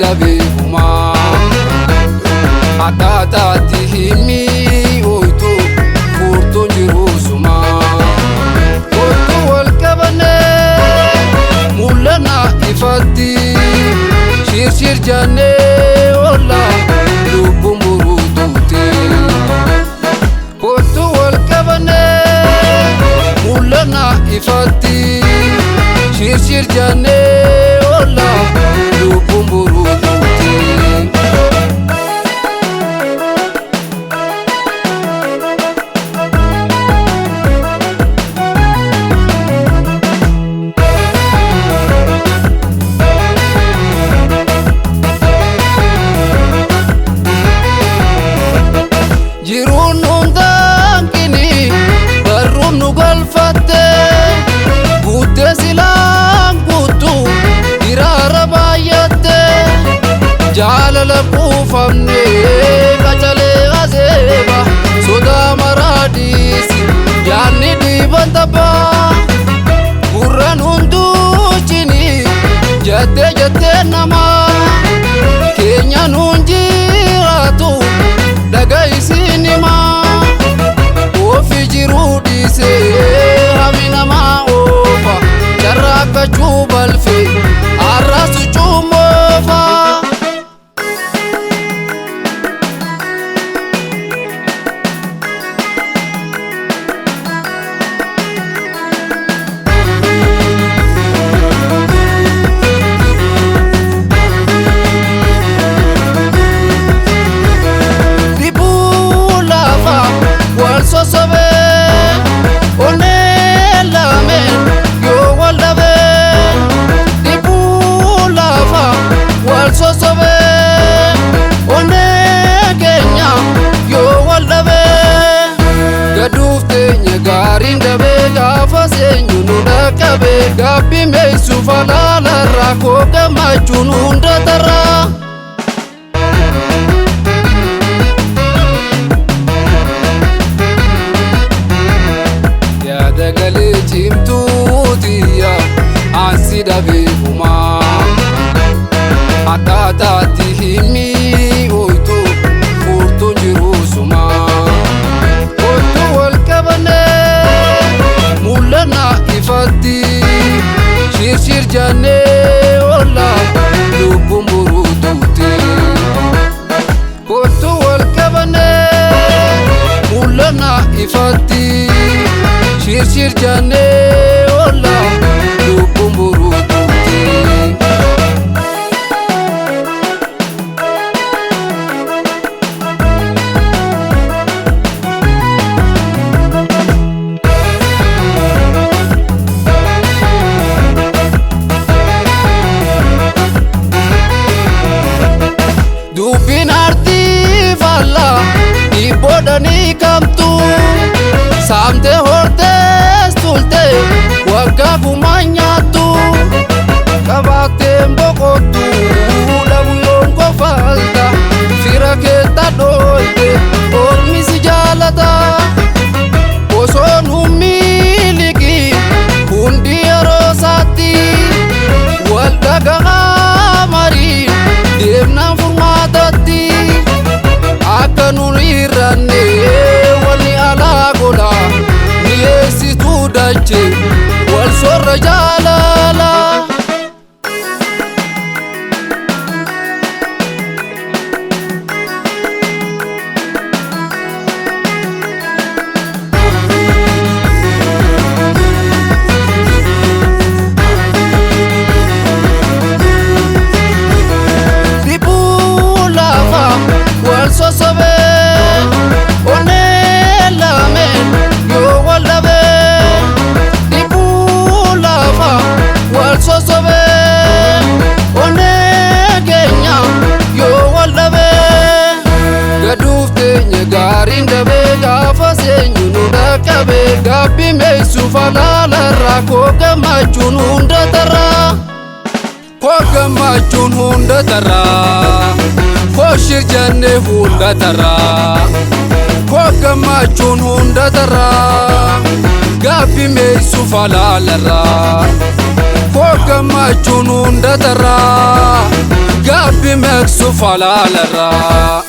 بهما عطاتهم ويتو فورتون جروسما قلت والكبنة مولنا إفادي شير جاني والله لب مرودوتي قلت والكبنة مولنا إفادي شير جاني والله لب مرودوتي jiruun hundaan kini barruun nu galfatte guuttee silaan guuttu hiraara baay'atte jaalala quufamne qacalee aseeba sodaa maraa dhiisi yaanni dhiiban tabbaa gurraan hunduu cini jettee namaa keenya nuun jiraatu dhagaysinima ofi jiruu dhiisee hami namaa oofa carraaqqachuu balfe arraasu cuumoofa sosobe one lame yo waldabe dibu lafa wal sosobe one kenya yo waldabe gadufte nyagarin dabe gafa senyu nudakabe gabi meisu falala rako gamachunu ndatara dagalee cimtuutiya ansi dhabeekuma akkaataatti himi oytu furtuun jiruusuma oytu wal qabane mul'ana ifatti shir jannee olla lubbuun buruutuuti oytu wal qabane mul'ana ifatti shir jane olla lubbuun buruutuuti dubbiin artii faalla dhiibboodhanii kamtu saamte hortees tulte waggaa gumaan nyaattu qabaateen boqottu dhabuyoon kofalta fira keetta dhooyte ormi si jaalata osoon hummiliki hundi yeroosaatti wal dhagahaa marii deemnaan furmaatatti akka nun hirranne walli alaa gola mi'eessituu dache wal sorra jaalala dibuu lafa wal sosobe one lame yo waldabe dibuu lafa wal sosobe one kenya yo waldabe gadufte nyagarin dabe gafa senyu nudakabe gabi meisu falala rako gamachun hundatara gamachun hundatara shir jane hundatara gamachun hundatara gabi meisu falalara gamachun hundatara gabi قلبي مكسوف على الراء